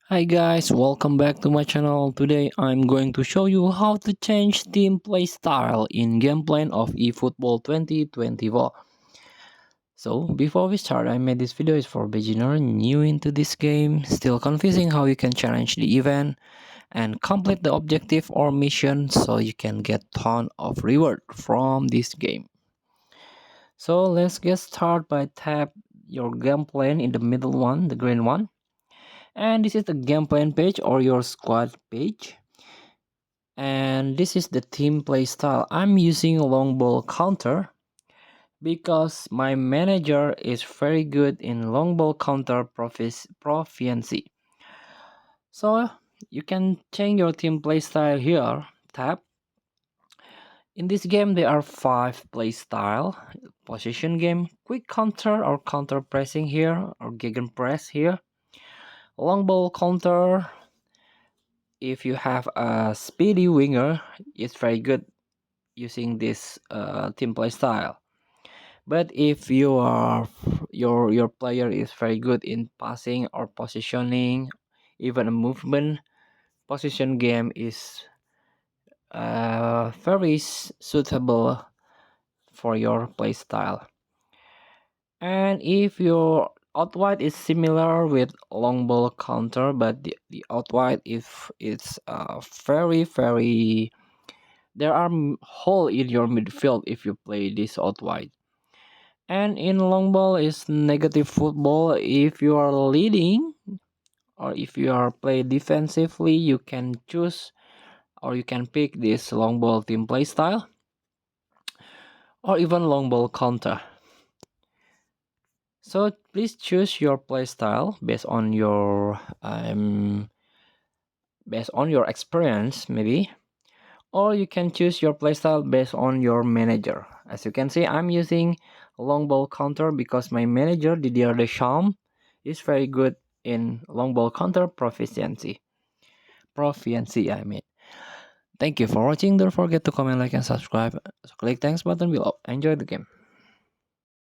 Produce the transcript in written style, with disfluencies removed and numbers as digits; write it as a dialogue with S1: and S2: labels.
S1: Hi guys, welcome back to my channel. Today I'm going to show you how to change team play style in gameplay of eFootball 2024. So before we start, I made this video is for beginner new into this game, still confusing how you can challenge the event and complete the objective or mission so you can get ton of reward from this game. So let's get started by tap your gameplay in the middle one, the green one. And this is the gameplay page or your squad page. And this is the team play style. I'm using a long ball counter because my manager is very good in long ball counter proficiency. So you can change your team play style here. Tap. In this game there are 5 play style. Position game, quick counter or counter pressing here or gegen press here. Long ball counter. If you have a speedy winger, it's very good using this team play style. But if your player is very good in passing or positioning, even a movement, position game is very suitable for your play style. And if your out wide is similar with long ball counter, but the out wide if it's very there are hole in your midfield if you play this out wide. And in long ball is negative football. If you are leading or if you are play defensively, you can choose or you can pick this long ball team play style or even long ball counter. So please choose your play style based on your experience maybe, or you can choose your playstyle based on your manager. As you can see, I'm using long ball counter because my manager Didier Deschamps is very good in long ball counter proficiency. Proficiency, I mean. Thank you for watching. Don't forget to comment, like, and subscribe. So click thanks button below. Enjoy the game.